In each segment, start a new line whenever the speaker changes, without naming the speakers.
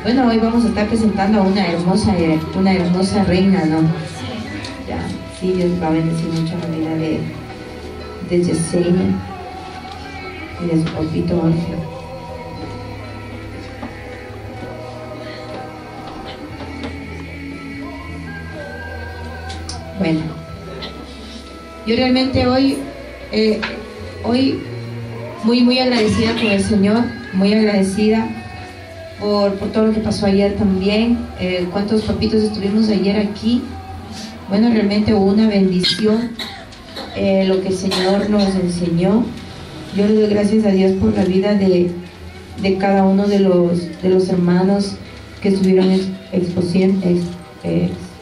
Bueno, hoy vamos a estar presentando a una hermosa reina, ¿no? Ya, sí, Dios va a bendecir mucho la vida de Yesenia y de su papito Orfeo. Bueno, yo realmente hoy muy agradecida con el Señor, muy agradecida por todo lo que pasó ayer también. ¿Cuántos papitos estuvimos ayer aquí? Bueno, realmente hubo una bendición, lo que el Señor nos enseñó. Yo le doy gracias a Dios por la vida de cada uno de los hermanos que estuvieron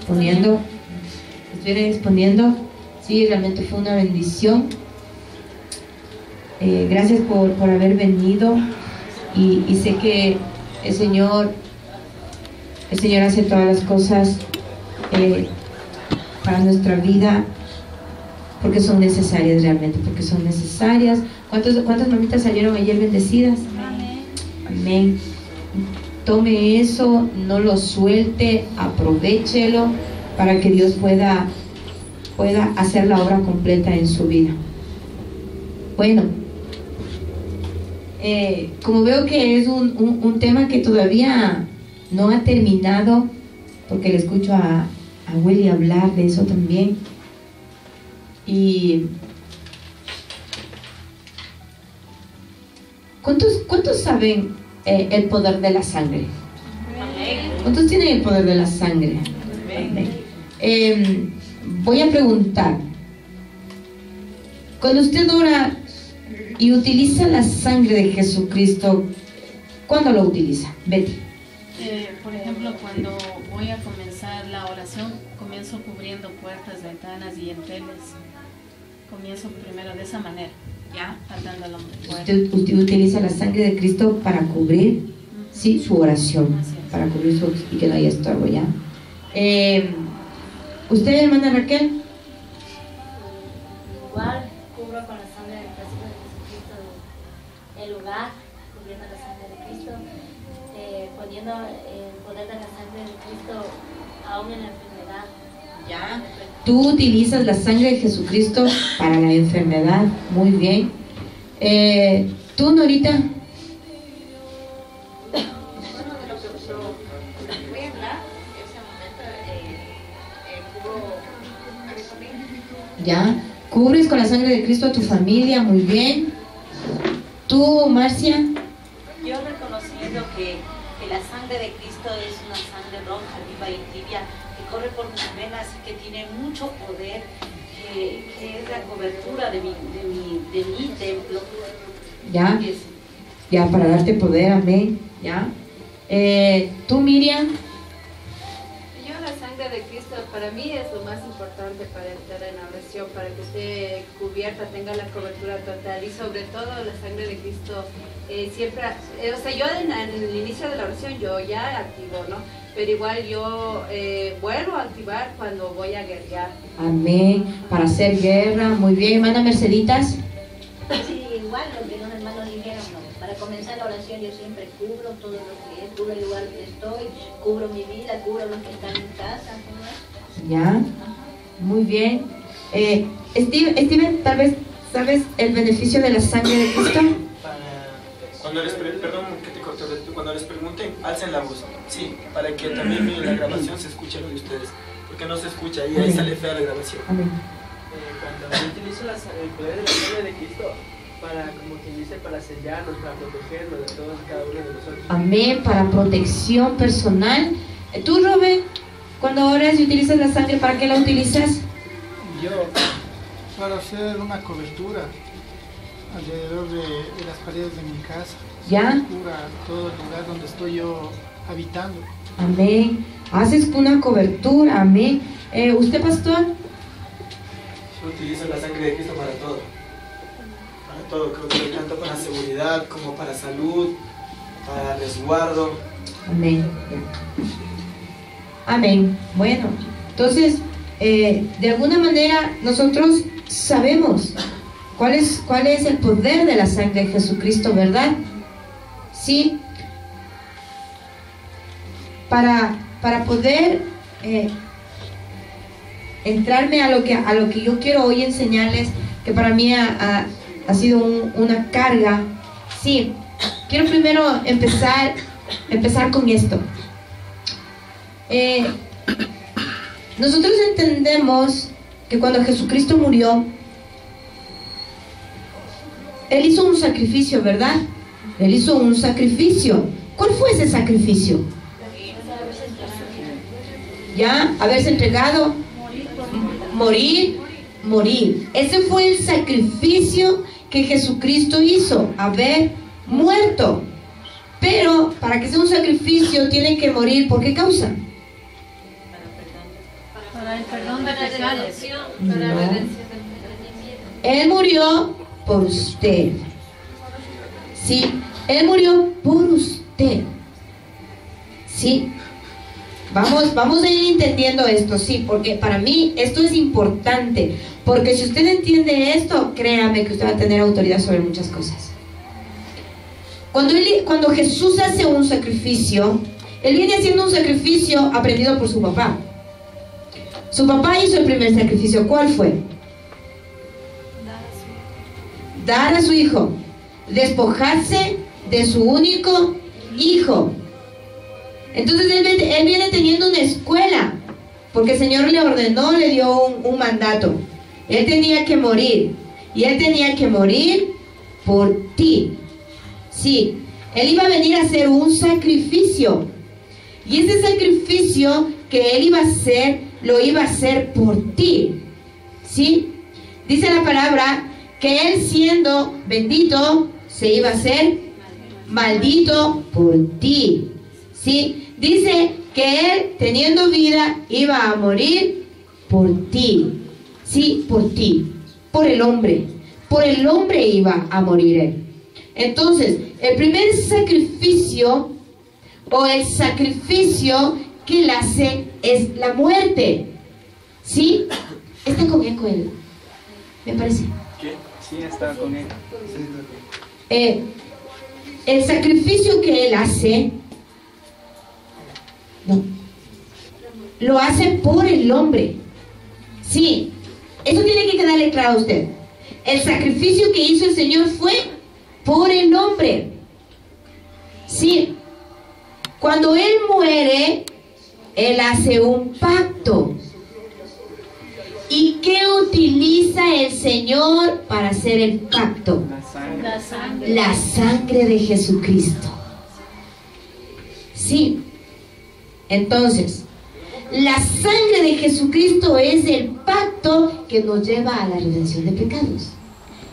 exponiendo. Sí, realmente fue una bendición. Gracias por haber venido, y sé que el Señor hace todas las cosas para nuestra vida, porque son necesarias, realmente, porque son necesarias. ¿Cuántas mamitas salieron ayer bendecidas? Amén. Amén. Tome eso, no lo suelte, aprovéchelo para que Dios pueda hacer la obra completa en su vida. Bueno, como veo que es un tema que todavía no ha terminado, porque le escucho a Willy hablar de eso también. Y ¿cuántos saben el poder de la sangre? ¿Cuántos tienen el poder de la sangre? Voy a preguntar, cuando usted ora y utiliza la sangre de Jesucristo, ¿cuándo lo utiliza? Betty.
Por ejemplo, cuando voy a comenzar la oración, comienzo cubriendo puertas, ventanas y enteles. Comienzo primero de esa manera, ya, atando al hombre fuerte.
Usted utiliza la sangre de Cristo para cubrir, sí, su oración, para cubrir su, y que no haya estorbo, ¿ya? ¿Usted, hermana Raquel?
Igual cubro con la sangre del Cristo de Jesucristo el lugar, cubriendo la sangre de Cristo, poniendo el poder de la sangre de Cristo aún en la enfermedad.
Ya. Tú utilizas la sangre de Jesucristo para la enfermedad, muy bien. ¿Tú, Norita?
Bueno, de lo que voy a hablar, en ese momento cubro a mi familia.
Ya. Cubres con la sangre de Cristo a tu familia, muy bien. ¿Tú, Marcia?
Yo reconociendo que la sangre de Cristo es una sangre roja, viva y tibia, que corre por mis venas y que tiene mucho poder, que es la cobertura de mi templo.
Ya, ya, para darte poder, amén. Ya. ¿Tú, Miriam?
Yo, la sangre de Cristo para mí es lo más importante para entrar en la oración, para que esté cubierta, tenga la cobertura total, y sobre todo la sangre de Cristo siempre, o sea, yo en el inicio de la oración yo ya activo, ¿no? Pero igual yo vuelvo a activar cuando voy a guerrear.
Amén, para hacer guerra, muy bien. Hermana Merceditas.
Sí, igual lo que los hermanos dijeron, ¿no? Para comenzar la oración yo siempre cubro todo lo que es, cubro el lugar donde estoy, cubro mi vida, cubro los que están en casa, ¿no?
Ya, muy bien. Steven, tal vez sabes el beneficio de la sangre de Cristo.
Cuando les pregunten, alcen la voz, sí, para que también en la grabación se escuche lo de ustedes, porque no se escucha y ahí sale fea la grabación.
Amén.
Cuando yo utilizo el poder de la sangre de Cristo para, como quien dice, para sellarnos, para protegernos de todos, cada uno de nosotros.
Amén, para protección personal. ¿Tú, Robert, cuando oras y utilizas la sangre, para qué la utilizas?
Yo, para hacer una cobertura alrededor de las paredes de mi casa.
¿Ya?
Cubra todo el lugar donde estoy yo habitando.
Amén. Haces una cobertura, amén. ¿Usted, pastor?
Yo utilizo la sangre de Cristo para todo. Para todo, creo que tanto para seguridad como para salud, para resguardo.
Amén. Amén. Bueno, entonces, de alguna manera nosotros sabemos cuál es el poder de la sangre de Jesucristo, ¿verdad? Sí. Para poder entrarme a lo que yo quiero hoy enseñarles, que para mí ha sido una carga. Sí, quiero primero empezar con esto. Nosotros entendemos que cuando Jesucristo murió, Él hizo un sacrificio, ¿verdad? Él hizo un sacrificio. ¿Cuál fue ese sacrificio? ¿Ya? Haberse entregado, morir. Ese fue el sacrificio que Jesucristo hizo, haber muerto. Pero para que sea un sacrificio tiene que morir. ¿Por qué causa?
Para el perdón de pecados.
No. Él murió por usted. Sí, Él murió por usted. Sí. Vamos a ir entendiendo esto, sí, porque para mí esto es importante, porque si usted entiende esto, créame que usted va a tener autoridad sobre muchas cosas. Cuando Jesús hace un sacrificio, Él viene haciendo un sacrificio aprendido por su papá. Su papá hizo el primer sacrificio. ¿Cuál fue? Dar a su hijo, despojarse de su único hijo. Entonces él viene teniendo una escuela, porque el Señor le ordenó, le dio un mandato. Él tenía que morir, y Él tenía que morir por ti. Sí, Él iba a venir a hacer un sacrificio, y ese sacrificio que Él iba a hacer, lo iba a hacer por ti. ¿Sí? Dice la palabra que Él, siendo bendito, se iba a hacer maldito por ti. ¿Sí? Dice que Él, teniendo vida, iba a morir por ti. Sí, por ti, por el hombre. Por el hombre iba a morir Él. Entonces, el primer sacrificio, o el sacrificio que Él hace, es la muerte. ¿Sí? Está con eco Él, me parece.
¿Qué? Sí, está con él.
El sacrificio que Él hace, no, lo hace por el hombre. Sí, eso tiene que quedarle claro a usted. El sacrificio que hizo el Señor fue por el hombre. Sí, cuando Él muere, Él hace un pacto. ¿Y qué utiliza el Señor para hacer el pacto? La sangre de Jesucristo. Sí. Entonces, la sangre de Jesucristo es el pacto que nos lleva a la redención de pecados.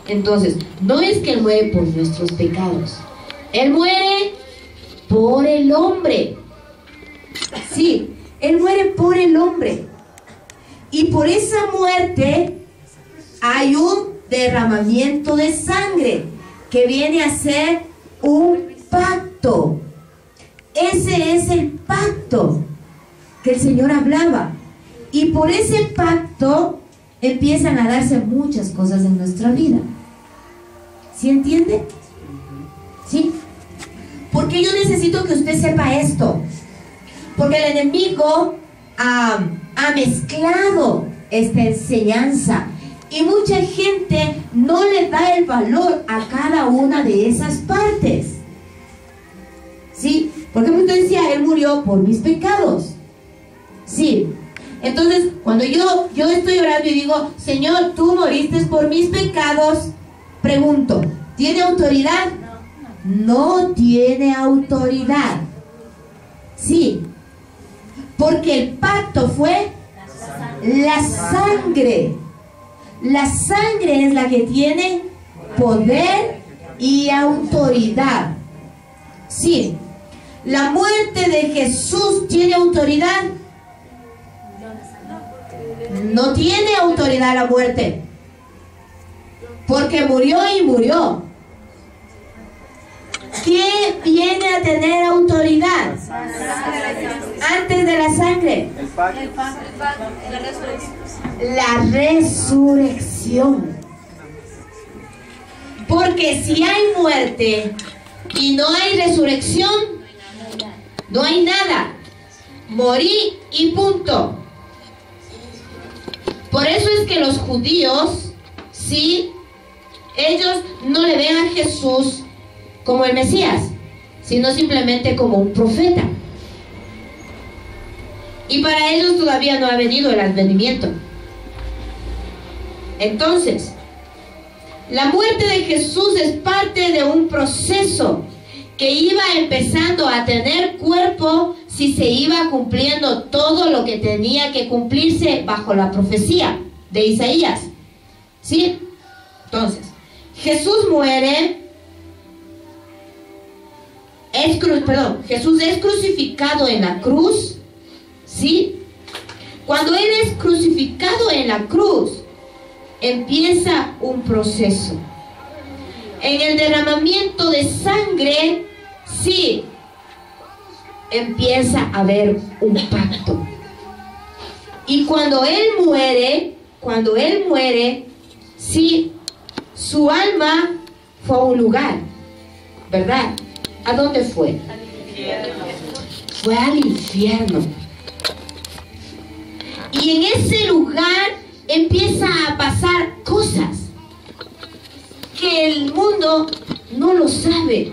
Entonces, no es que Él muere por nuestros pecados. Él muere por el hombre. Sí, Él muere por el hombre. Y por esa muerte hay un derramamiento de sangre que viene a ser un pacto. Ese es el pacto que el Señor hablaba. Y por ese pacto empiezan a darse muchas cosas en nuestra vida. ¿Sí entiende? ¿Sí? Porque yo necesito que usted sepa esto. Porque el enemigo ha mezclado esta enseñanza. Y mucha gente no le da el valor a cada una de esas partes. ¿Sí? Porque usted decía, Él murió por mis pecados. Sí. Entonces, cuando yo estoy orando y digo, Señor, tú moriste por mis pecados, pregunto, ¿tiene autoridad? No tiene autoridad. Sí. Porque el pacto fue la sangre. La sangre es la que tiene poder y autoridad. Sí. ¿La muerte de Jesús tiene autoridad? No tiene autoridad la muerte. Porque murió y murió. ¿Qué viene a tener autoridad? Antes de la sangre.
El
La resurrección. Porque si hay muerte y no hay resurrección, no hay nada. Morí y punto. Por eso es que los judíos, sí, ellos no le ven a Jesús como el Mesías, sino simplemente como un profeta. Y para ellos todavía no ha venido el advenimiento. Entonces, la muerte de Jesús es parte de un proceso que iba empezando a tener cuerpo si se iba cumpliendo todo lo que tenía que cumplirse bajo la profecía de Isaías. ¿Sí? Entonces, Jesús muere, Jesús es crucificado en la cruz, ¿sí? Cuando Él es crucificado en la cruz, empieza un proceso. En el derramamiento de sangre, sí, empieza a haber un pacto. Y cuando Él muere, sí, su alma fue a un lugar, ¿verdad? ¿A dónde fue? Fue al infierno. Y en ese lugar empieza a pasar cosas que el mundo no lo sabe,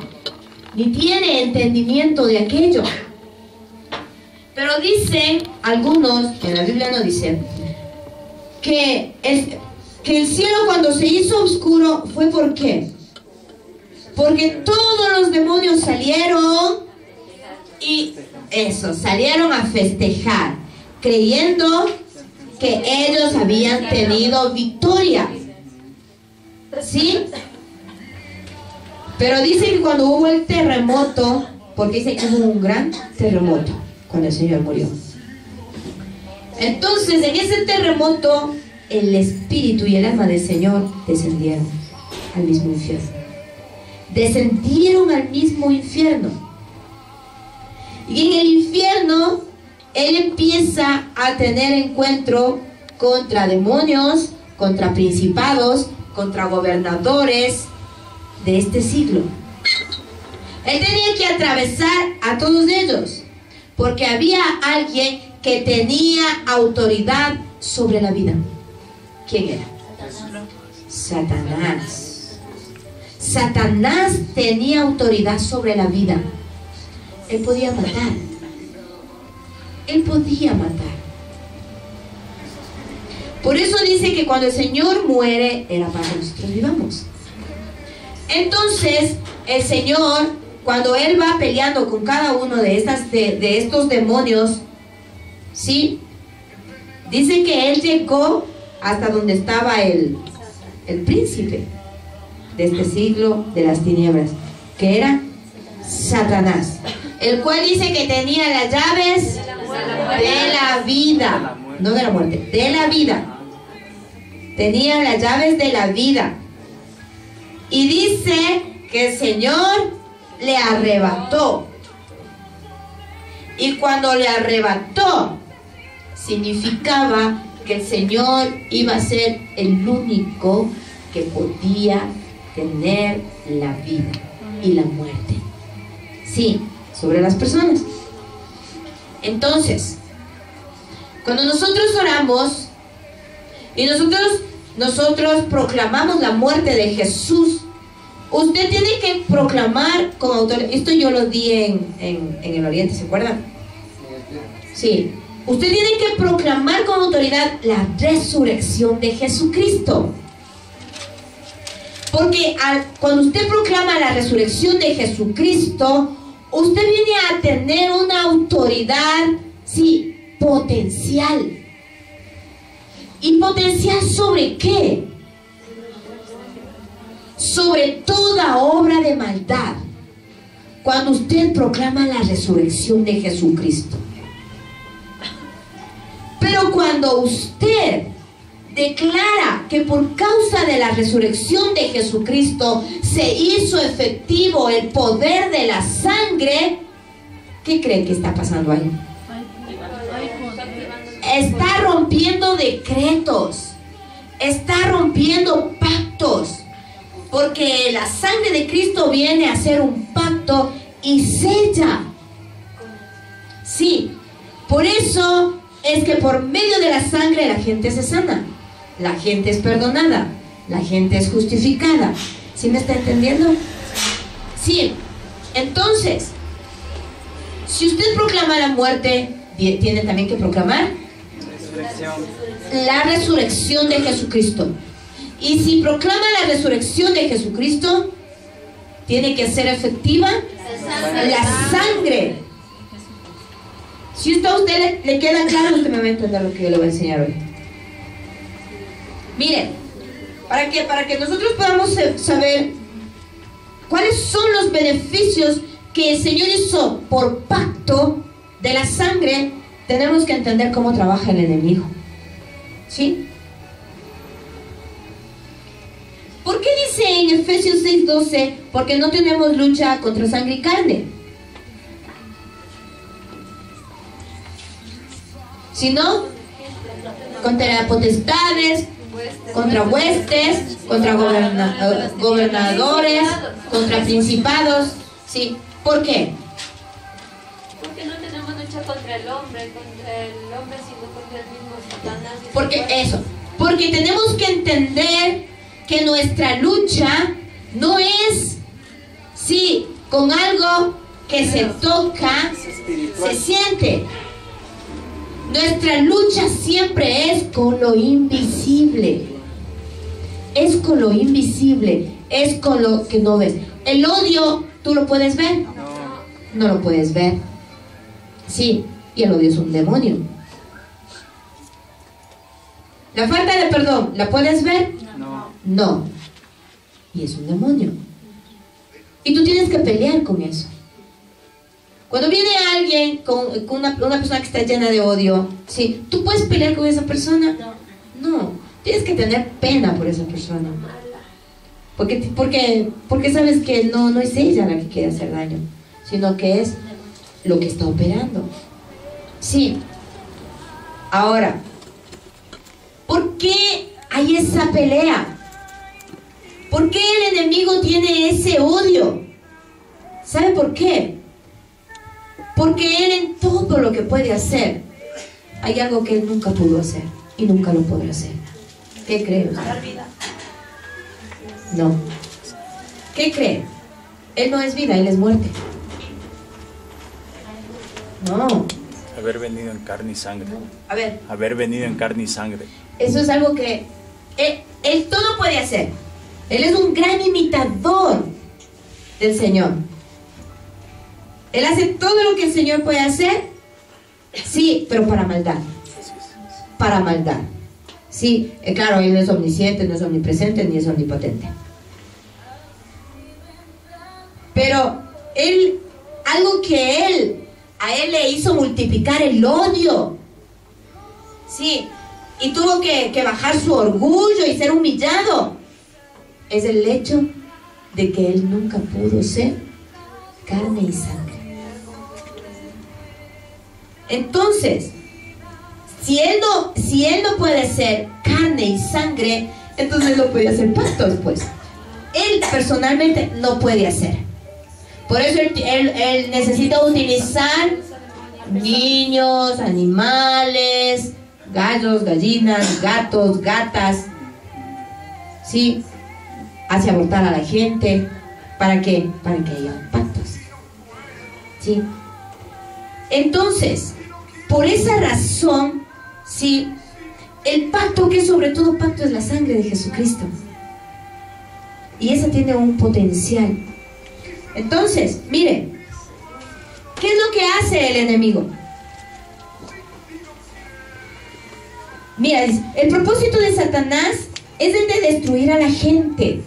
ni tiene entendimiento de aquello. Pero dicen algunos, en la Biblia no dice, que el cielo cuando se hizo oscuro fue ¿por qué? Porque todos los demonios salieron y salieron a festejar, creyendo que ellos habían tenido victoria. ¿Sí? Pero dice que cuando hubo el terremoto, porque dice que hubo un gran terremoto cuando el Señor murió. Entonces, en ese terremoto, el espíritu y el alma del Señor descendieron al mismo infierno. Descendieron al mismo infierno. Y en el infierno, Él empieza a tener encuentro contra demonios, contra principados, contra gobernadores de este siglo. Él tenía que atravesar a todos ellos, porque había alguien que tenía autoridad sobre la vida. ¿Quién era? Satanás. Satanás tenía autoridad sobre la vida. Él podía matar. Él podía matar. Por eso dice que cuando el Señor muere, era para que nosotros vivamos. Entonces, el Señor, cuando Él va peleando con cada uno de estos demonios, ¿sí? Dice que Él llegó hasta donde estaba el príncipe de este siglo de las tinieblas, que era Satanás, el cual dice que tenía las llaves de la vida, no de la muerte, de la vida. Tenía las llaves de la vida. Y dice que el Señor le arrebató. Y cuando le arrebató, significaba que el Señor iba a ser el único que podía tener la vida y la muerte. Sí, sobre las personas. Entonces, cuando nosotros oramos y nosotros proclamamos la muerte de Jesús, usted tiene que proclamar con autoridad. Esto yo lo di en el Oriente, ¿se acuerdan? Sí. Usted tiene que proclamar con autoridad la resurrección de Jesucristo. Porque cuando usted proclama la resurrección de Jesucristo, usted viene a tener una autoridad, sí, potencial. ¿Y potencial sobre qué? Sobre toda obra de maldad. Cuando usted proclama la resurrección de Jesucristo. Pero cuando usted declara que por causa de la resurrección de Jesucristo se hizo efectivo el poder de la sangre, ¿qué creen que está pasando ahí? está rompiendo decretos, está rompiendo pactos, porque la sangre de Cristo viene a hacer un pacto y sella. Sí, por eso es que por medio de la sangre la gente se sana, la gente es perdonada, la gente es justificada. ¿Sí me está entendiendo? Sí. Entonces, si usted proclama la muerte, tiene también que proclamar la resurrección de Jesucristo. Y si proclama la resurrección de Jesucristo, tiene que ser efectiva la sangre. Si a usted le queda claro, usted me va a entender lo que yo le voy a enseñar hoy. Miren, para que nosotros podamos saber cuáles son los beneficios que el Señor hizo por pacto de la sangre, tenemos que entender cómo trabaja el enemigo. ¿Sí? ¿Por qué dice en Efesios 6:12? Porque no tenemos lucha contra sangre y carne, sino contra potestades, contra huestes, contra gobernadores, contra principados. ¿Sí? ¿Por qué?
Porque no tenemos lucha contra el hombre, sino contra el mismo Satanás.
Porque tenemos que entender que nuestra lucha no es, sí, con algo que se toca, se siente. Nuestra lucha siempre es con lo invisible. Es con lo invisible, es con lo que no ves. El odio, ¿tú lo puedes ver? No lo puedes ver. Sí, y el odio es un demonio. La falta de perdón, ¿la puedes ver? No. Y es un demonio. Y tú tienes que pelear con eso. Cuando viene alguien con una persona que está llena de odio, ¿sí? ¿Tú puedes pelear con esa persona? No. Tienes que tener pena por esa persona. Porque sabes que no es ella la que quiere hacer daño, sino que es lo que está operando. Sí. Ahora, ¿por qué hay esa pelea? ¿Por qué el enemigo tiene ese odio? ¿Sabe por qué? Porque él en todo lo que puede hacer, hay algo que él nunca pudo hacer y nunca lo podrá hacer. ¿Qué cree usted? No. ¿Qué cree? Él no es vida, él es muerte. No.
Haber venido en carne y sangre.
A ver.
Haber venido en carne y sangre.
Eso es algo que él todo puede hacer. Él es un gran imitador del Señor. Él hace todo lo que el Señor puede hacer, sí, pero para maldad. Para maldad. Sí, claro, Él no es omnisciente, no es omnipresente, ni es omnipotente. Pero Él, algo que a Él le hizo multiplicar el odio. Sí, y tuvo que bajar su orgullo y ser humillado. Es el hecho de que Él nunca pudo ser carne y sangre. Entonces, si él no puede ser carne y sangre, entonces no puede hacer pactos, pues. Él personalmente no puede hacer. Por eso él necesita utilizar niños, animales, gallos, gallinas, gatos, gatas, ¿sí? Hace abortar a la gente. ¿Para qué? Para que haya pactos, ¿sí? Entonces, por esa razón, sí, el pacto que es sobre todo pacto es la sangre de Jesucristo. Y esa tiene un potencial. Entonces, miren, ¿qué es lo que hace el enemigo? Mira, el propósito de Satanás es el de destruir a la gente.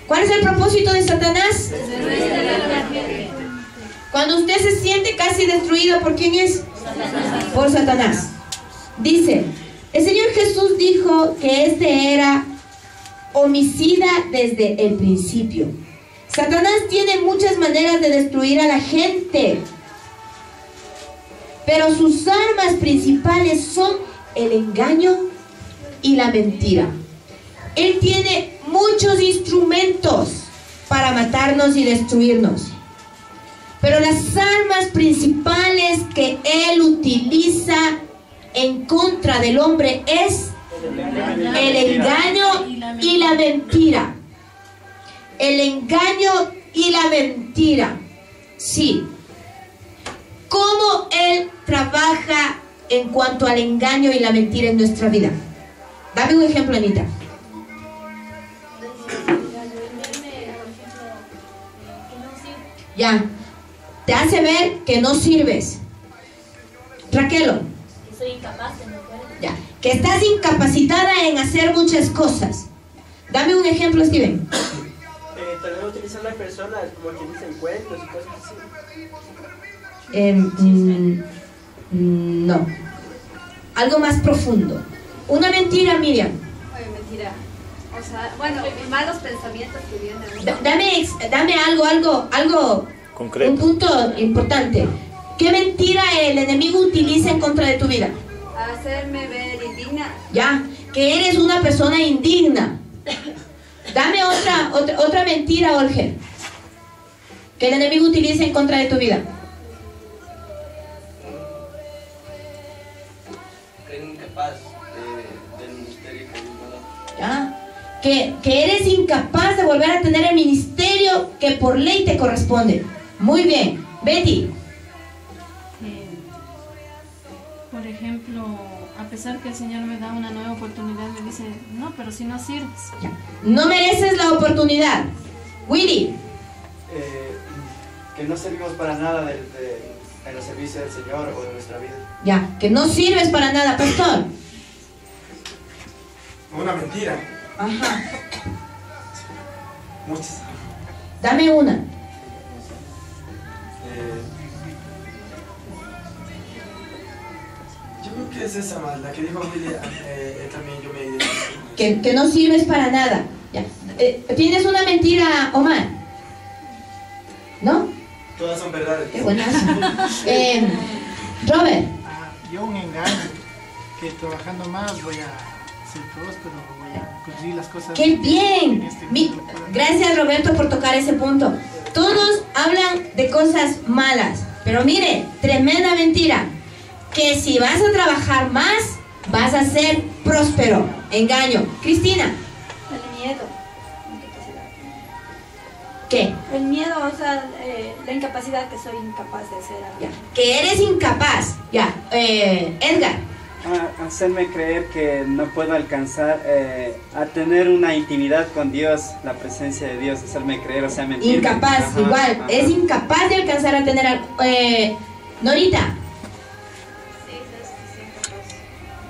¿Cuál es el propósito de Satanás? Destruir a la gente. Cuando usted se siente casi destruido, ¿por quién es? Por Satanás. Dice, el Señor Jesús dijo que este era homicida desde el principio. Satanás tiene muchas maneras de destruir a la gente. pero sus armas principales son el engaño y la mentira. Él tiene muchos instrumentos para matarnos y destruirnos, pero las armas principales que él utiliza en contra del hombre es el engaño y la mentira. El engaño y la mentira. Sí. ¿Cómo él trabaja en cuanto al engaño y la mentira en nuestra vida? Dame un ejemplo, Anita. Ya. Te hace ver que no sirves. Raquelo.
Que soy incapaz de no poder.
Ya. Que estás incapacitada en hacer muchas cosas. Dame un ejemplo, Steven.
También utilizan las personas como que dicen cuentos y cosas así.
No. Algo más profundo. Una mentira, Miriam.
Oye, mentira. O sea, bueno, malos pensamientos que vienen.
Dame algo
concreto.
Un punto importante. ¿Qué mentira el enemigo utiliza en contra de tu vida?
Hacerme ver indigna.
Ya, que eres una persona indigna. Dame otra mentira, Olger, que el enemigo utiliza en contra de tu vida.
Que eres incapaz del ministerio que Dios me da.
¿Ya? Que eres incapaz de volver a tener el ministerio que por ley te corresponde. Muy bien. Betty.
Por ejemplo, a pesar que el Señor me da una nueva oportunidad, me dice, no, pero si no sirves.
Ya. No mereces la oportunidad. Willy.
Que no servimos para nada en el servicio del Señor o de nuestra vida.
Ya, que no sirves para nada, pastor.
Una mentira.
Ajá.
Muchas.
Dame una.
Yo creo que es esa más, la que dijo Willy, también yo me identifico.
Que no sirves para nada. Ya. ¿Tienes una mentira, Omar? ¿No?
Todas son verdades.
Qué buenazo. Robert.
Yo un engaño, que trabajando más voy a ser próspero, voy a conseguir las cosas.
¡Qué bien!
en este mundo.
Gracias, Roberto, por tocar ese punto. Todos hablan de cosas malas, pero mire, tremenda mentira. Que si vas a trabajar más, vas a ser próspero. Engaño. Cristina.
El miedo.
¿Qué?
El miedo, o sea, la incapacidad que soy incapaz de hacer algo.
Ya. Que eres incapaz. Ya. Edgar.
Hacerme creer que no puedo alcanzar a tener una intimidad con Dios, la presencia de Dios, hacerme creer, o sea, mentir.
Incapaz,
Ajá,
igual.
ajá.
Es incapaz de alcanzar a tener algo. Norita.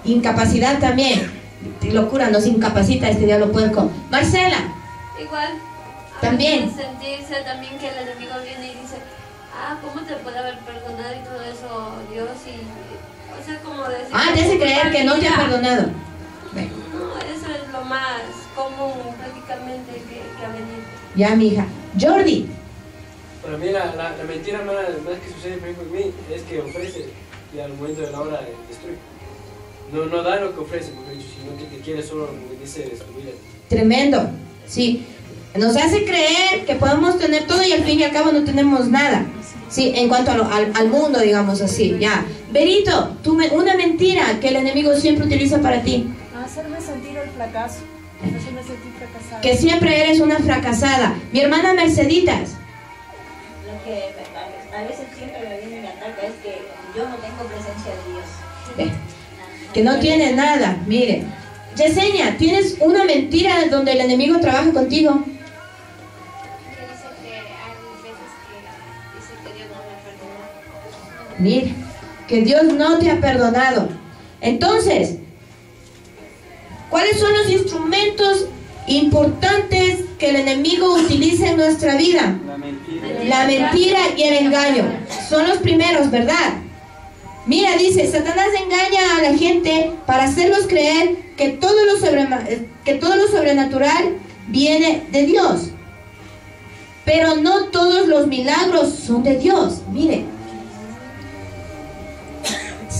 Incapacidad también. Locura, nos incapacita este diablo puerco. Marcela.
Igual.
También.
Sentirse también que el enemigo viene y dice, ¿cómo te puede haber perdonado y todo eso Dios? Y, o sea, como decir...
Te hace creer que no te ha perdonado.
No, eso es lo más común prácticamente que ha venido.
Ya, mija. Jordi.
Para mí la mentira más que sucede por mí es que ofrece y al momento de la hora destruye. No da lo que ofrece, sino que te quiere solo, como dice, destruir.
Tremendo. Sí. Nos hace creer que podemos tener todo y al fin y al cabo no tenemos nada. Sí, en cuanto al mundo, digamos así. Ya. Berito, una mentira que el enemigo siempre utiliza para ti.
Hacerme sentir el fracaso. Hacerme sentir fracasada.
Que siempre eres una fracasada. Mi hermana Merceditas.
Lo que a veces siempre me viene y me ataca es que yo no tengo presencia de Dios.
Que no tienes nada. Mire. Yesenia, ¿tienes una mentira donde el enemigo trabaja contigo? Mira, que Dios no te ha perdonado. Entonces, ¿cuáles son los instrumentos importantes que el enemigo utiliza en nuestra vida? La mentira y el engaño. Son los primeros, ¿verdad? Mira, dice, Satanás engaña a la gente para hacerlos creer que todo lo sobrenatural viene de Dios. Pero no todos los milagros son de Dios. Mire.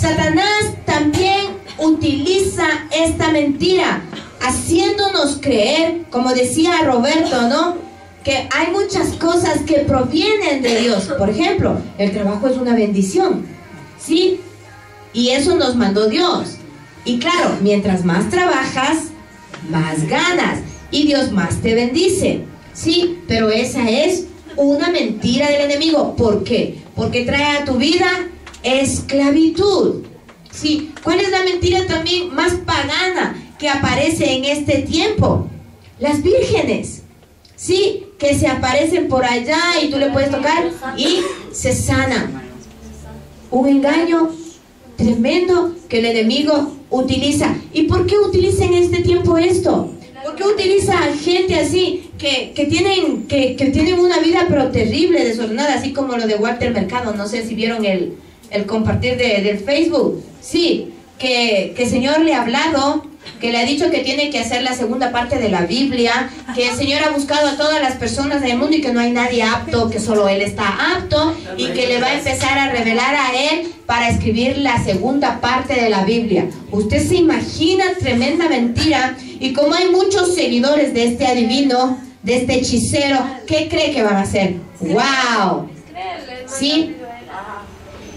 Satanás también utiliza esta mentira, haciéndonos creer, como decía Roberto, ¿no? Que hay muchas cosas que provienen de Dios. Por ejemplo, el trabajo es una bendición, ¿sí? Y eso nos mandó Dios. Y claro, mientras más trabajas, más ganas. Y Dios más te bendice, ¿sí? Pero esa es una mentira del enemigo. ¿Por qué? Porque trae a tu vida esclavitud, ¿sí? ¿Cuál es la mentira también más pagana que aparece en este tiempo? Las vírgenes, ¿sí? Que se aparecen por allá y tú le puedes tocar y se sana. Un engaño tremendo que el enemigo utiliza. ¿Y por qué utiliza en este tiempo esto? ¿Por qué utiliza a gente así que tienen una vida pero terrible, desordenada, así como lo de Walter Mercado? No sé si vieron el compartir del Facebook. Sí, que el Señor le ha hablado, que le ha dicho que tiene que hacer la segunda parte de la Biblia, que el Señor ha buscado a todas las personas del mundo y que no hay nadie apto, que solo Él está apto, y que le va a empezar a revelar a Él para escribir la segunda parte de la Biblia. Usted se imagina, tremenda mentira. Y como hay muchos seguidores de este adivino, de este hechicero, ¿qué cree que van a hacer? ¡Wow! ¿Sí?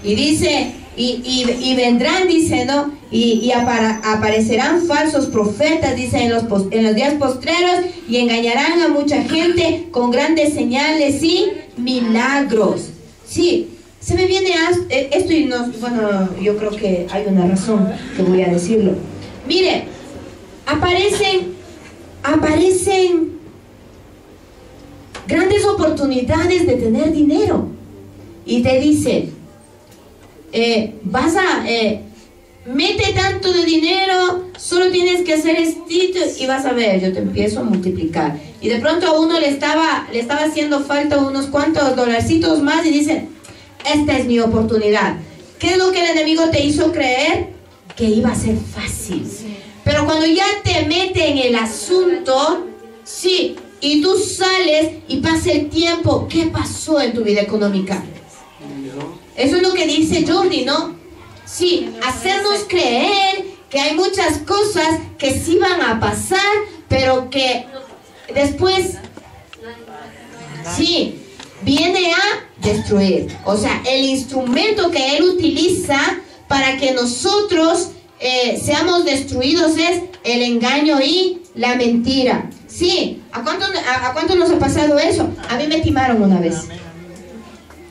Y dice, y vendrán, dice, ¿no? Y aparecerán falsos profetas, dice, en los días postreros, y engañarán a mucha gente con grandes señales y milagros. Sí, se me viene esto y no, bueno, yo creo que hay una razón que voy a decirlo. Mire, aparecen grandes oportunidades de tener dinero y te dice, mete tanto de dinero, solo tienes que hacer esto y vas a ver, yo te empiezo a multiplicar. Y de pronto a uno le estaba haciendo falta unos cuantos dolarcitos más y dice, esta es mi oportunidad. ¿Qué es lo que el enemigo te hizo creer? Que iba a ser fácil. Pero cuando ya te mete en el asunto, sí, y tú sales y pasa el tiempo, ¿qué pasó en tu vida económica? Eso es lo que dice Jordi, ¿no? Sí, hacernos creer que hay muchas cosas que sí van a pasar, pero que después, sí, viene a destruir. O sea, el instrumento que él utiliza para que nosotros seamos destruidos es el engaño y la mentira. Sí, ¿a cuánto nos ha pasado eso? A mí me timaron una vez.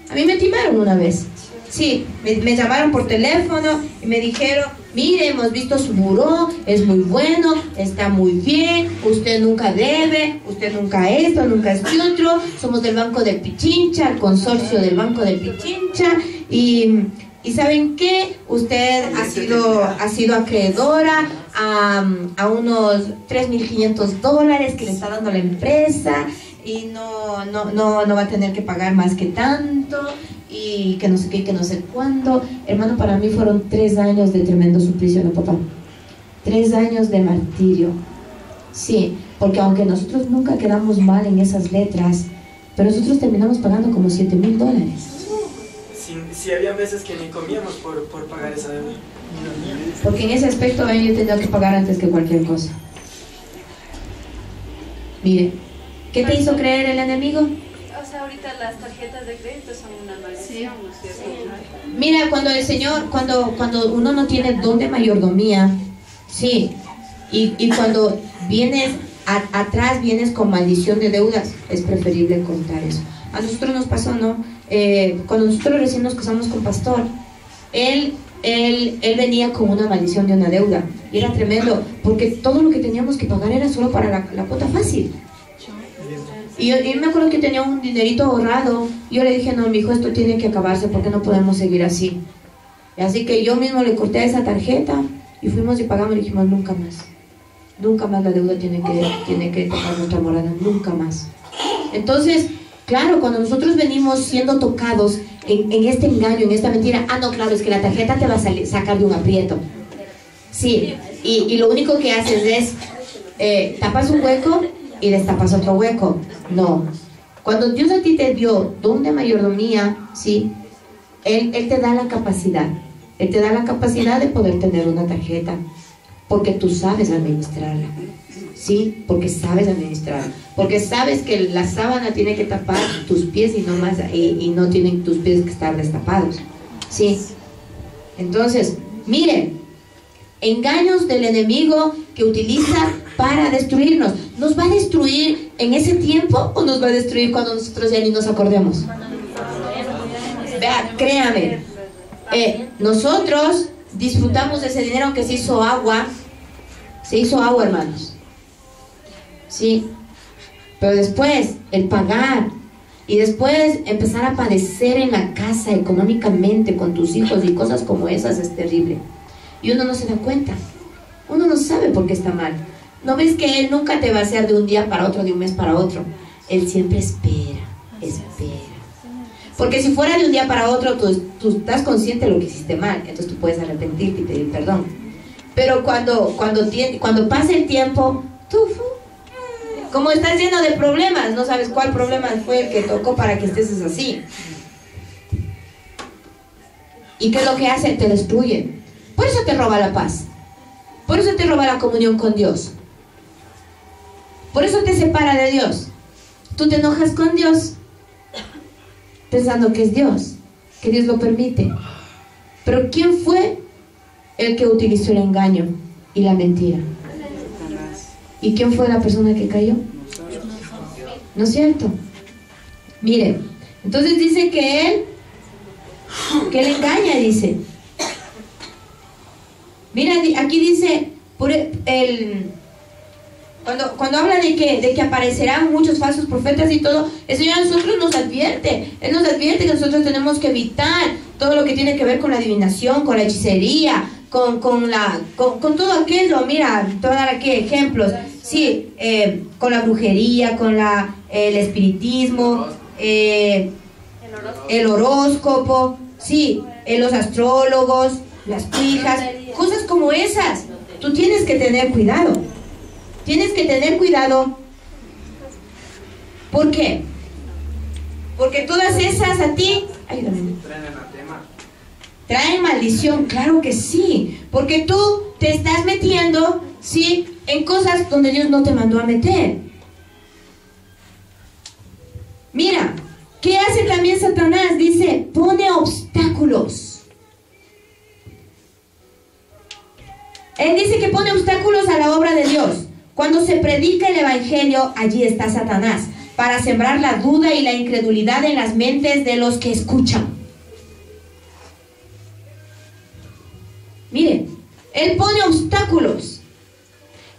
A mí me timaron una vez. Sí, me llamaron por teléfono y me dijeron, mire, hemos visto su buró, es muy bueno, está muy bien, usted nunca debe, usted nunca esto, nunca es otro, somos del Banco del Pichincha, el consorcio del Banco del Pichincha, y ¿saben qué? Usted ha sido acreedora a unos $3,500 que le está dando la empresa y no va a tener que pagar más que tanto y que no sé qué, que no sé cuándo. Hermano, para mí fueron 3 años de tremendo suplicio, ¿no, papá? 3 años de martirio. Sí, porque aunque nosotros nunca quedamos mal en esas letras, pero nosotros terminamos pagando como $7,000.
Sí, había meses que ni comíamos por pagar esa deuda.
Porque en ese aspecto yo he tenido que pagar antes que cualquier cosa. Mire, ¿qué te hizo creer el enemigo?
O sea, ahorita las tarjetas de crédito son una maldición, ¿no es cierto?
Mira, cuando el Señor, cuando uno no tiene don de mayordomía, sí, y cuando vienes atrás, vienes con maldición de deudas, es preferible cortar eso. A nosotros nos pasó, ¿no? Cuando nosotros recién nos casamos con pastor, él venía con una maldición de una deuda, y era tremendo, porque todo lo que teníamos que pagar era solo para la cuota fácil. Y yo me acuerdo que tenía un dinerito ahorrado. Y yo le dije, no, mijo, esto tiene que acabarse porque no podemos seguir así. Y así que yo mismo le corté esa tarjeta y fuimos y pagamos y dijimos, nunca más la deuda tiene que tocar nuestra morada, nunca más. Entonces, claro, cuando nosotros venimos siendo tocados en este engaño, en esta mentira, no, claro, es que la tarjeta te va a sacar de un aprieto. Sí, y lo único que haces es, tapas un hueco y destapas otro hueco. No. Cuando Dios a ti te dio don de mayordomía, ¿sí? Él te da la capacidad. Él te da la capacidad de poder tener una tarjeta, porque tú sabes administrarla. Sí, porque sabes administrarla. Porque sabes que la sábana tiene que tapar tus pies y no más, y no tienen tus pies que estar destapados. Sí. Entonces, miren, engaños del enemigo que utiliza para destruirnos. ¿Nos va a destruir en ese tiempo o nos va a destruir cuando nosotros ya ni nos acordemos? Vea, créame, nosotros disfrutamos de ese dinero que se hizo agua, hermanos. Sí, pero después el pagar y después empezar a padecer en la casa económicamente con tus hijos y cosas como esas es terrible. Y uno no se da cuenta, uno no sabe por qué está mal. ¿No ves que Él nunca te va a hacer de un día para otro, de un mes para otro? Él siempre espera. Porque si fuera de un día para otro, tú estás consciente de lo que hiciste mal, entonces tú puedes arrepentirte y pedir perdón. Pero cuando pasa el tiempo, como estás lleno de problemas, no sabes cuál problema fue el que tocó para que estés así. ¿Y qué es lo que hace? Te destruye. Por eso te roba la paz. Por eso te roba la comunión con Dios. Por eso te separa de Dios. Tú te enojas con Dios pensando que es Dios, que Dios lo permite. Pero ¿quién fue el que utilizó el engaño y la mentira? ¿Y quién fue la persona que cayó? ¿No es cierto? Miren, entonces dice que él engaña, dice. Mira, aquí dice, cuando habla de que aparecerán muchos falsos profetas y todo, el Señor a nosotros nos advierte. Él nos advierte que nosotros tenemos que evitar todo lo que tiene que ver con la adivinación, con la hechicería, con todo aquello. Mira, te voy a dar aquí ejemplos. Sí, con la brujería, con el espiritismo, el horóscopo, sí, los astrólogos, las cuijas, cosas como esas. Tú tienes que tener cuidado. Tienes que tener cuidado. ¿Por qué? Porque todas esas a ti traen maldición, claro que sí. Porque tú te estás metiendo, sí, en cosas donde Dios no te mandó a meter. Mira, ¿qué hace también Satanás? Dice, pone obstáculos. Él dice que pone obstáculos a la obra de Dios. Cuando se predica el evangelio, allí está Satanás, para sembrar la duda y la incredulidad en las mentes de los que escuchan. Mire, él pone obstáculos.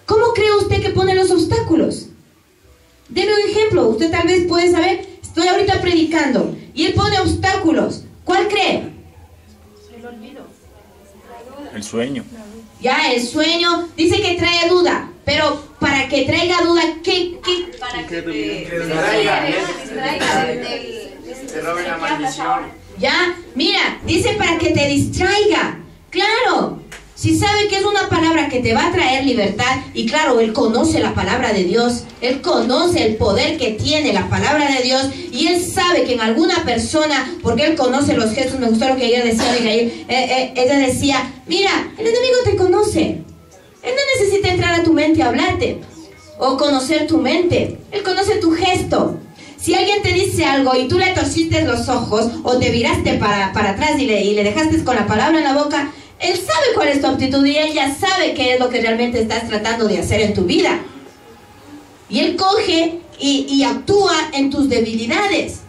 ¿Cómo cree usted que pone los obstáculos? Deme un ejemplo. Usted tal vez puede saber, estoy ahorita predicando y él pone obstáculos. ¿Cuál cree?
El olvido.
El sueño.
Ya, el sueño dice que trae duda, pero para que traiga duda, ¿qué?
Para que te
distraiga te roben la maldición.
Ya, mira, dice para que te distraiga. Claro, si sabe que es una palabra que te va a traer libertad, y claro, él conoce la palabra de Dios, él conoce el poder que tiene la palabra de Dios, y él sabe que en alguna persona, porque él conoce los gestos. Me gustó lo que ella decía, ella decía, mira, el enemigo te conoce, él no necesita entrar a tu mente a hablarte, o conocer tu mente, él conoce tu gesto. Si alguien te dice algo y tú le torciste los ojos, o te viraste para atrás y le dejaste con la palabra en la boca, él sabe cuál es tu actitud y él ya sabe qué es lo que realmente estás tratando de hacer en tu vida. Y él coge y actúa en tus debilidades.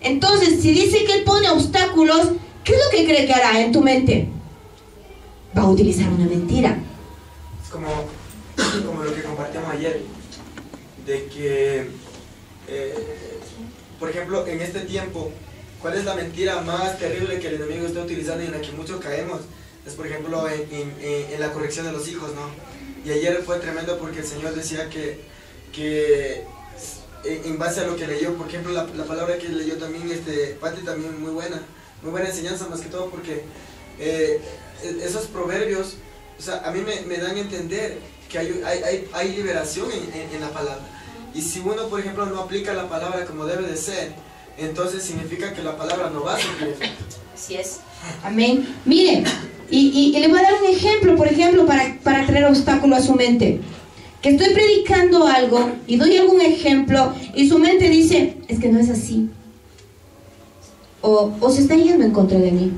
Entonces, si dice que él pone obstáculos, ¿qué es lo que cree que hará en tu mente? Va a utilizar una mentira.
Es como lo que compartimos ayer, de que, por ejemplo, en este tiempo, ¿cuál es la mentira más terrible que el enemigo está utilizando y en la que muchos caemos? Es, por ejemplo, en la corrección de los hijos, ¿no? Y ayer fue tremendo porque el Señor decía que en base a lo que leyó, por ejemplo, la palabra que leyó también, Pati, también muy buena enseñanza, más que todo porque esos proverbios, o sea, a mí me dan a entender que hay liberación en la palabra. Y si uno, por ejemplo, no aplica la palabra como debe de ser, entonces significa que la palabra no va a surtir efecto.
Así es. Amén. Miren, y le voy a dar un ejemplo, por ejemplo, para traer obstáculo a su mente. Que estoy predicando algo y doy algún ejemplo y su mente dice, es que no es así. O se está yendo en contra de mí.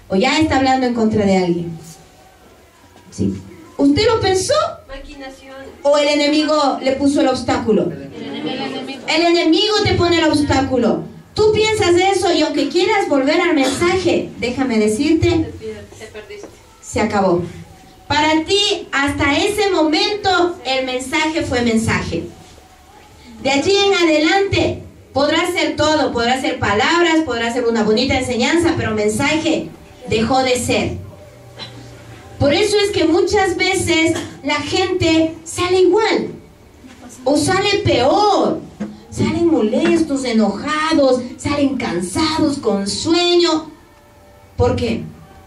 O ya está hablando en contra de alguien. ¿Sí? ¿Usted lo pensó? ¿O el enemigo le puso el obstáculo? El enemigo te pone el obstáculo. Tú piensas eso y aunque quieras volver al mensaje, déjame decirte, se acabó. Para ti, hasta ese momento, el mensaje fue mensaje. De allí en adelante, podrá ser todo, podrá ser palabras, podrá ser una bonita enseñanza, pero mensaje dejó de ser. Por eso es que muchas veces la gente sale igual, o sale peor. Salen molestos, enojados, salen cansados, con sueño. ¿Por qué?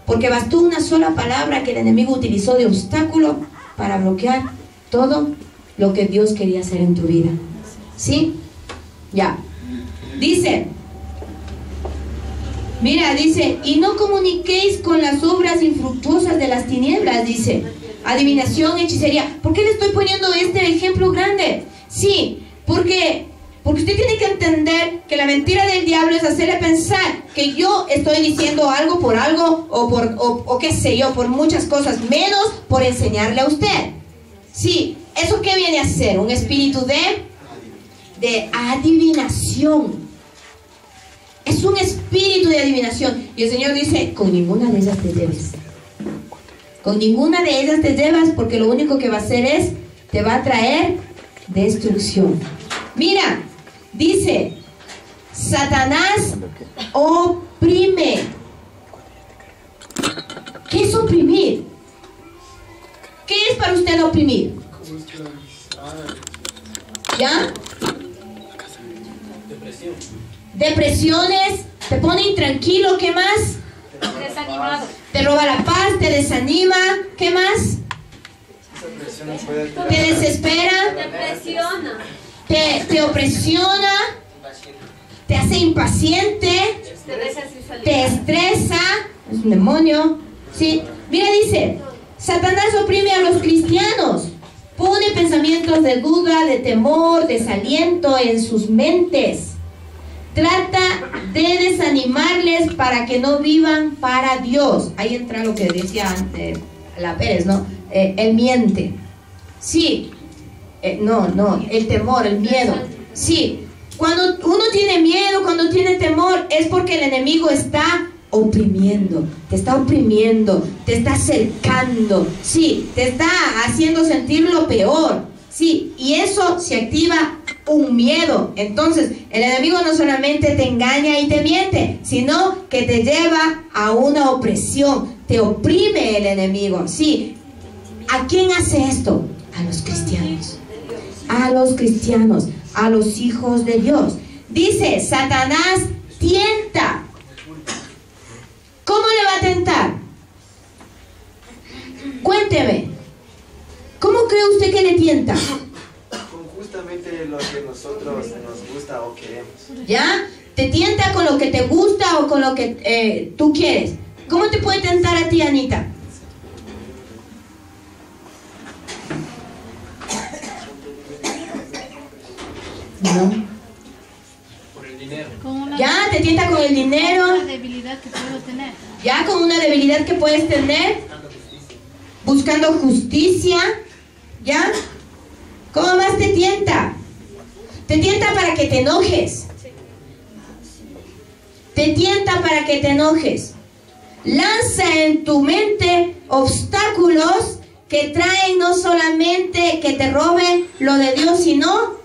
Porque bastó una sola palabra que el enemigo utilizó de obstáculo para bloquear todo lo que Dios quería hacer en tu vida. ¿Sí? Ya. Dice, mira, dice, y no comuniquéis con las obras infructuosas de las tinieblas, dice, adivinación, hechicería. ¿Por qué le estoy poniendo este ejemplo grande? Sí, porque usted tiene que entender que la mentira del diablo es hacerle pensar que yo estoy diciendo algo por algo o qué sé yo, por muchas cosas, menos por enseñarle a usted. Sí, ¿eso qué viene a ser? Un espíritu de adivinación. Es un espíritu de adivinación. Y el Señor dice, con ninguna de ellas te lleves. Con ninguna de ellas te llevas, porque lo único que va a hacer es, te va a traer destrucción. Mira, dice, Satanás oprime. ¿Qué es oprimir? ¿Qué es para usted oprimir? ¿Ya? Depresiones, te pone intranquilo, ¿qué más?
Desanimado.
Te roba la paz, te desanima, ¿qué más? Te desespera, te opresiona, te hace impaciente, te estresa, es un demonio, ¿sí? Mira, dice, Satanás oprime a los cristianos, pone pensamientos de duda, de temor, desaliento en sus mentes. Trata de desanimarles para que no vivan para Dios. Ahí entra lo que decía antes la Pérez, ¿no? Él miente. Sí. No, el temor, el miedo. Sí. Cuando uno tiene miedo, cuando tiene temor, es porque el enemigo está oprimiendo, te está acercando, sí, te está haciendo sentir lo peor, sí, y eso se activa un miedo. Entonces el enemigo no solamente te engaña y te miente, sino que te lleva a una opresión, te oprime el enemigo, sí. ¿A quién hace esto? A los cristianos, a los hijos de Dios. Dice, Satanás tienta. ¿Cómo le va a tentar? Cuénteme. ¿Cómo cree usted que le tienta?
Con justamente lo que nosotros nos gusta o queremos.
¿Ya? Te tienta con lo que te gusta o con lo que tú quieres. ¿Cómo te puede tentar a ti, Anita? No.
Por el dinero.
Ya, te tienta con el dinero.
Con una debilidad que puedo tener.
Ya, con una debilidad que puedes tener. Buscando justicia. ¿Ya? ¿Cómo más te tienta? Te tienta para que te enojes. Te tienta para que te enojes. Lanza en tu mente obstáculos que traen no solamente que te roben lo de Dios, sino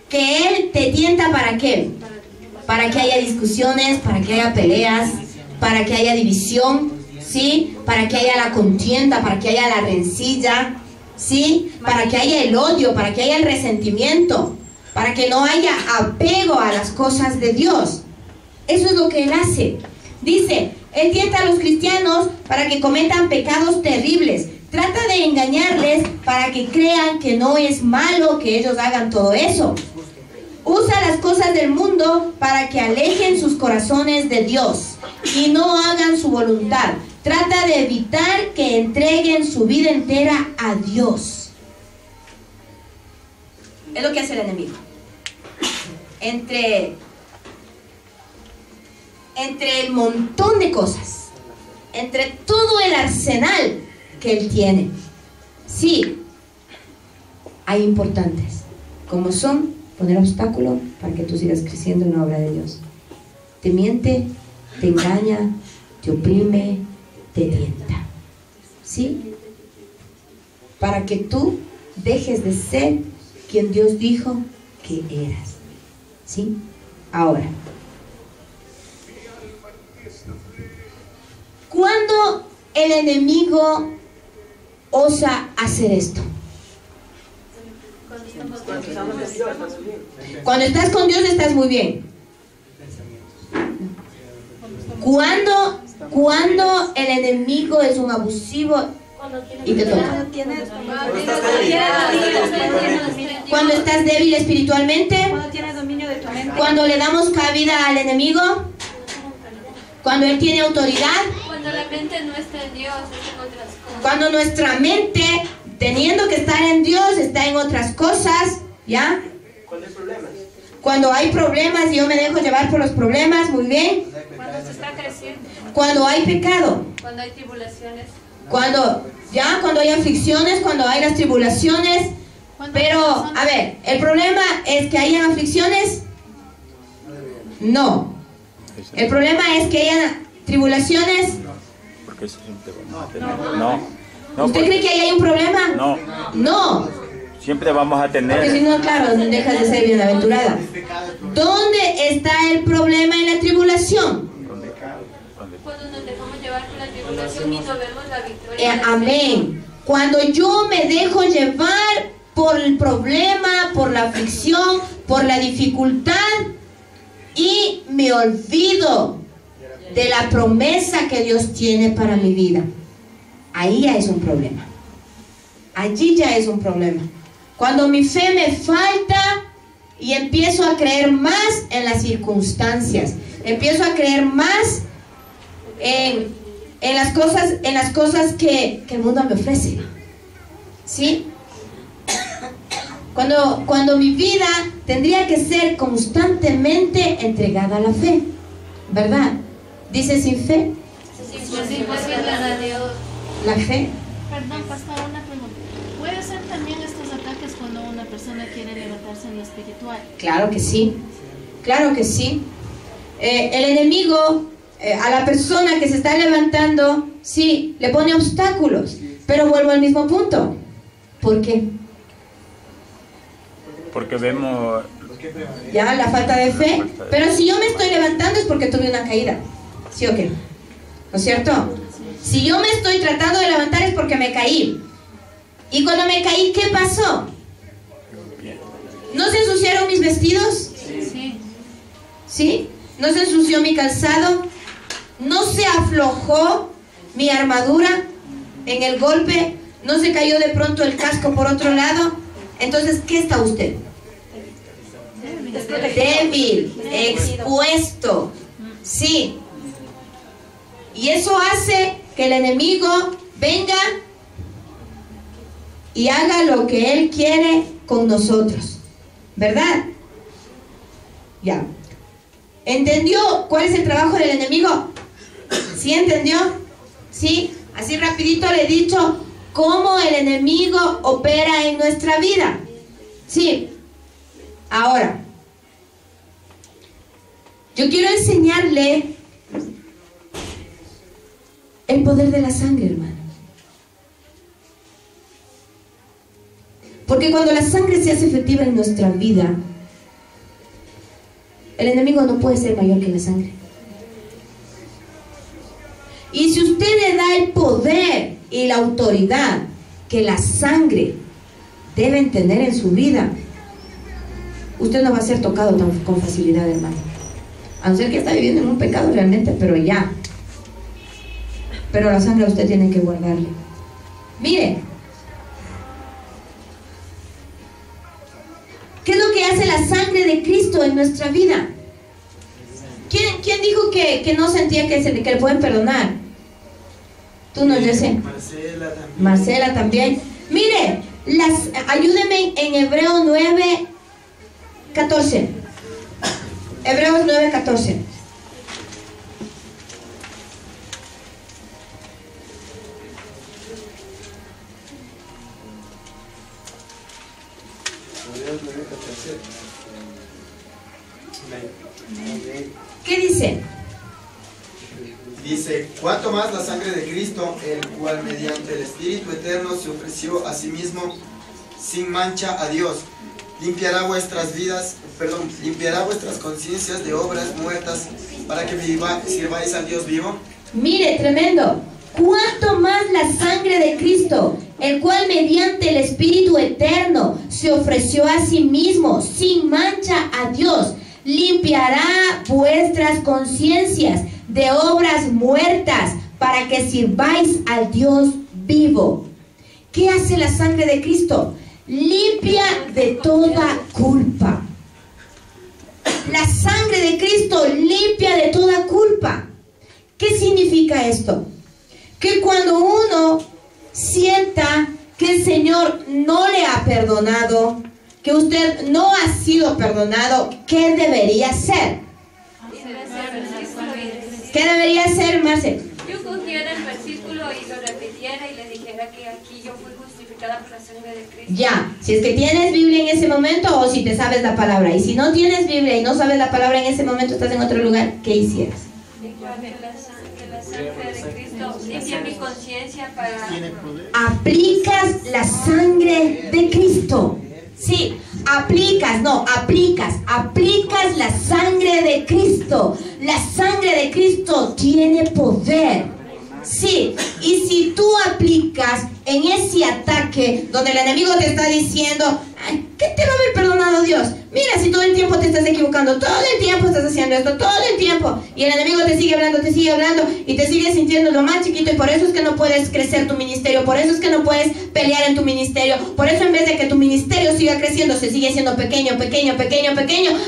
que Él te tienta ¿para qué? Para que haya discusiones, para que haya peleas, para que haya división, ¿sí? Para que haya la contienda, para que haya la rencilla, ¿sí? Para que haya el odio, para que haya el resentimiento, para que no haya apego a las cosas de Dios. Eso es lo que Él hace. Dice, Él tienta a los cristianos para que cometan pecados terribles. Trata de engañarles para que crean que no es malo que ellos hagan todo eso. Usa las cosas del mundo para que alejen sus corazones de Dios y no hagan su voluntad. Trata de evitar que entreguen su vida entera a Dios. Es lo que hace el enemigo. Entre el montón de cosas, entre todo el arsenal que él tiene, sí, hay importantes, como son poner obstáculo para que tú sigas creciendo en la obra de Dios. Te miente, te engaña, te oprime, te tienta, ¿sí? Para que tú dejes de ser quien Dios dijo que eras, ¿sí? Ahora, ¿cuándo el enemigo osa hacer esto? Cuando estás con Dios estás muy bien. Cuando el enemigo es un abusivo y te toca. Cuando estás débil espiritualmente. Cuando le damos cabida al enemigo. Cuando él tiene autoridad.
Cuando la mente no está en Dios, está en otras cosas.
Cuando nuestra mente, teniendo que estar en Dios, está en otras cosas, ¿ya?
Cuando hay problemas.
Cuando hay problemas y yo me dejo llevar por los problemas, muy bien.
Cuando se está creciendo.
Cuando hay pecado.
Cuando hay tribulaciones.
Cuando hay aflicciones, cuando hay las tribulaciones. Pero, a ver, ¿el problema es que hayan aflicciones? No. ¿El problema es que hayan tribulaciones?
Porque eso siempre vamos a tener. No.
¿Usted cree que ahí hay un problema?
No.
No.
Siempre vamos a tener.
Porque si no, claro, dejas de ser bienaventurada. ¿Dónde está el problema en la tribulación?
Cuando nos dejamos llevar por la tribulación y no vemos la victoria.
Amén. Cuando yo me dejo llevar por el problema, por la aflicción, por la dificultad y me olvido de la promesa que Dios tiene para mi vida, ahí ya es un problema. Allí ya es un problema. Cuando mi fe me falta y empiezo a creer más en las circunstancias, empiezo a creer más en las cosas que el mundo me ofrece, ¿sí? Cuando mi vida tendría que ser constantemente entregada a la fe, ¿verdad? Dice sin fe. La fe.
Perdón, pastor, una pregunta. ¿Puede ser también estos ataques cuando una persona quiere levantarse en lo espiritual?
Claro que sí. Claro que sí. El enemigo a la persona que se está levantando, sí, le pone obstáculos. Pero vuelvo al mismo punto. ¿Por qué?
Porque vemos
ya la falta de fe. Pero si yo me estoy levantando es porque tuve una caída, ¿sí o qué? ¿No es cierto? Si yo me estoy tratando de levantar es porque me caí. Y cuando me caí, ¿qué pasó? ¿No se ensuciaron mis vestidos?
Sí.
¿Sí? ¿No se ensució mi calzado? ¿No se aflojó mi armadura en el golpe? ¿No se cayó de pronto el casco por otro lado? Entonces, ¿qué está usted? Débil, expuesto. Sí. Y eso hace que el enemigo venga y haga lo que él quiere con nosotros. ¿Verdad? Ya. ¿Entendió cuál es el trabajo del enemigo? ¿Sí entendió? ¿Sí? Así rapidito le he dicho cómo el enemigo opera en nuestra vida. Sí. Ahora, yo quiero enseñarle el poder de la sangre, hermano. Porque cuando la sangre se hace efectiva en nuestra vida, el enemigo no puede ser mayor que la sangre. Y si usted le da el poder y la autoridad que la sangre deben tener en su vida, usted no va a ser tocado con facilidad, hermano. A no ser que está viviendo en un pecado realmente, pero ya. Pero la sangre usted tiene que guardarle. Mire, ¿qué es lo que hace la sangre de Cristo en nuestra vida? ¿Quién dijo que no sentía que le pueden perdonar? Tú no, yo sé. Marcela también. Mire, ayúdeme en Hebreos 9:14. Hebreos 9:14. ¿Qué dice?
Dice, ¿cuánto más la sangre de Cristo, el cual mediante el Espíritu Eterno se ofreció a sí mismo sin mancha a Dios? Limpiará vuestras conciencias de obras muertas para que sirváis al Dios vivo.
Mire, tremendo. ¿Cuánto más la sangre de Cristo, el cual mediante el Espíritu Eterno se ofreció a sí mismo sin mancha a Dios? Limpiará vuestras conciencias de obras muertas para que sirváis al Dios vivo. ¿Qué hace la sangre de Cristo? Limpia de toda culpa. La sangre de Cristo limpia de toda culpa. ¿Qué significa esto? Que cuando uno sienta que el Señor no le ha perdonado, que usted no ha sido perdonado, ¿qué debería hacer? ¿Qué debería hacer, Marcel?
Yo cogiera el versículo y lo repitiera y le dijera que aquí yo fui justificada por la sangre de Cristo.
Ya, si es que tienes Biblia en ese momento o si te sabes la palabra. Y si no tienes Biblia y no sabes la palabra en ese momento, estás en otro lugar, ¿qué hicieras?
Igual que la sangre de Cristo limpia mi conciencia para...
Aplicas la sangre de Cristo. Sí, aplicas la sangre de Cristo. La sangre de Cristo tiene poder. Sí, y si tú aplicas en ese ataque donde el enemigo te está diciendo, ¿qué te va a haber perdonado Dios? Mira, si todo el tiempo te estás equivocando, todo el tiempo estás haciendo esto, todo el tiempo, y el enemigo te sigue hablando y te sigue sintiendo lo más chiquito, y por eso es que no puedes crecer tu ministerio, por eso es que no puedes pelear en tu ministerio, por eso en vez de que tu ministerio siga creciendo, se sigue siendo pequeño,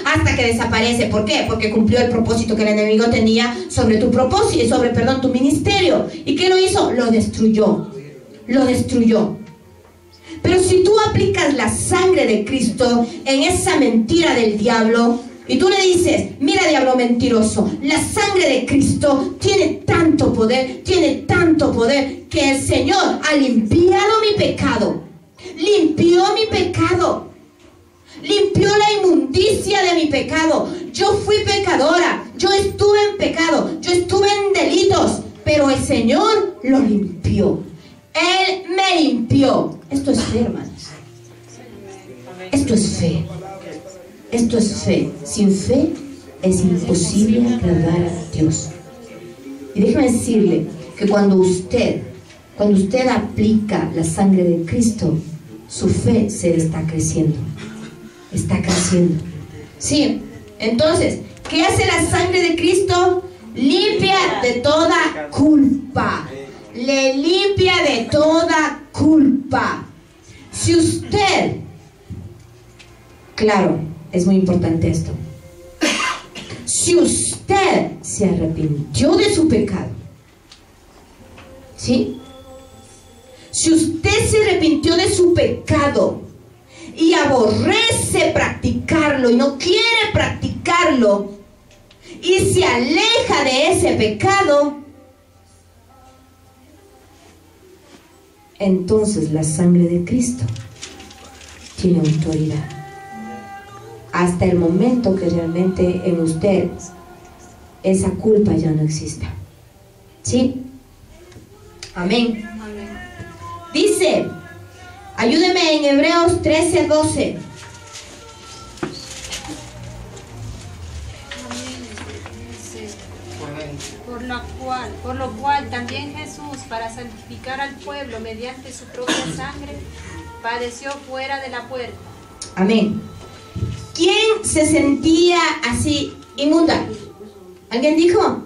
hasta que desaparece. ¿Por qué? Porque cumplió el propósito que el enemigo tenía sobre tu propósito, sobre tu ministerio. ¿Y qué lo hizo? Lo destruyó. Pero si tú aplicas la sangre de Cristo en esa mentira del diablo y tú le dices, mira, diablo mentiroso, la sangre de Cristo tiene tanto poder que el Señor ha limpiado mi pecado, limpió la inmundicia de mi pecado. Yo fui pecadora, yo estuve en pecado, yo estuve en delitos, pero el Señor lo limpió. Él me limpió. Esto es fe, hermanos. Esto es fe. Sin fe es imposible agradar a Dios. Y déjeme decirle que cuando usted aplica la sangre de Cristo, su fe se está creciendo. Sí, entonces, ¿qué hace la sangre de Cristo? Limpia de toda culpa. Le limpia de toda culpa. Si usted, claro, es muy importante esto. Si usted se arrepintió de su pecado, ¿sí? Si usted se arrepintió de su pecado y aborrece practicarlo y no quiere practicarlo y se aleja de ese pecado, entonces la sangre de Cristo tiene autoridad hasta el momento que realmente en usted esa culpa ya no exista. ¿Sí? Amén. Dice, ayúdeme en Hebreos 13:12.
Por lo cual también Jesús, para santificar al pueblo mediante su propia sangre, padeció fuera de la puerta.
Amén. ¿Quién se sentía así inmunda? ¿Alguien dijo?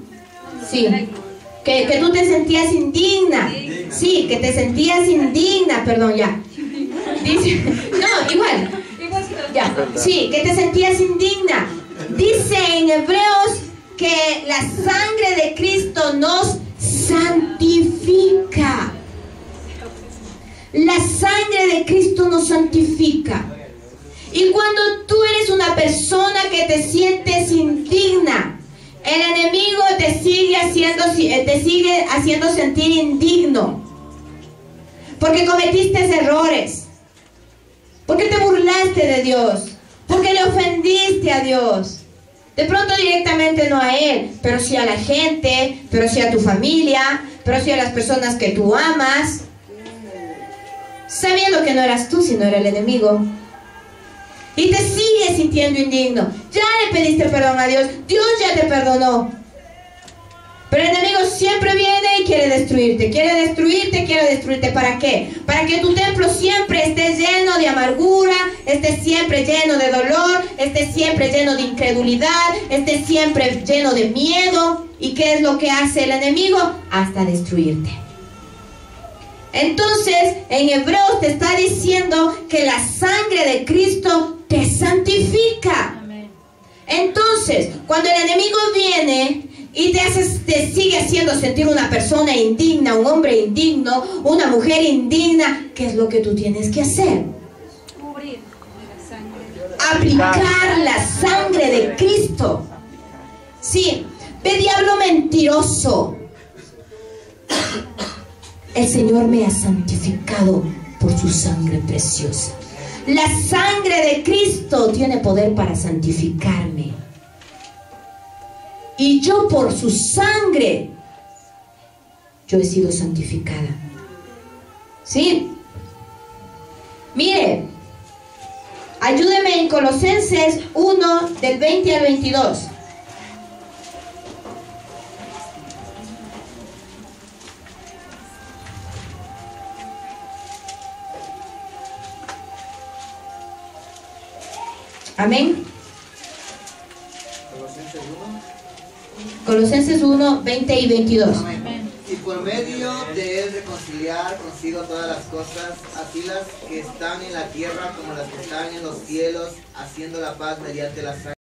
Sí. Que tú te sentías indigna. Sí, que te sentías indigna, perdón, ya. Dice, no, igual. Ya. Sí, que te sentías indigna. Dice en Hebreos que la sangre de Cristo nos santifica. La sangre de Cristo nos santifica. Y cuando tú eres una persona que te sientes indigna, el enemigo te sigue haciendo sentir indigno. Porque cometiste errores. Porque te burlaste de Dios. Porque le ofendiste a Dios. De pronto directamente no a Él, pero sí a la gente, pero sí a tu familia, pero sí a las personas que tú amas. Sabiendo que no eras tú, sino era el enemigo. Y te sigues sintiendo indigno. Ya le pediste perdón a Dios. Dios ya te perdonó. Pero el enemigo siempre viene y quiere destruirte. Quiere destruirte, quiere destruirte. ¿Para qué? Para que tu templo siempre esté lleno de amargura, esté siempre lleno de dolor, esté siempre lleno de incredulidad, esté siempre lleno de miedo. ¿Y qué es lo que hace el enemigo? Hasta destruirte. Entonces, en Hebreos te está diciendo que la sangre de Cristo te santifica. Entonces, cuando el enemigo viene y te sigue haciendo sentir una persona indigna, un hombre indigno, una mujer indigna, ¿qué es lo que tú tienes que hacer?
Cubrir la sangre.
Aplicar la sangre de Cristo. Sí, ve diablo mentiroso. El Señor me ha santificado por su sangre preciosa. La sangre de Cristo tiene poder para santificarme. Y yo por su sangre, yo he sido santificada. ¿Sí? Mire, ayúdeme en Colosenses 1, del 20 al 22. Amén. Colosenses 1, 20 y 22.
Amén. Y por medio de él reconciliar consigo todas las cosas, así las que están en la tierra como las que están en los cielos, haciendo la paz mediante la sangre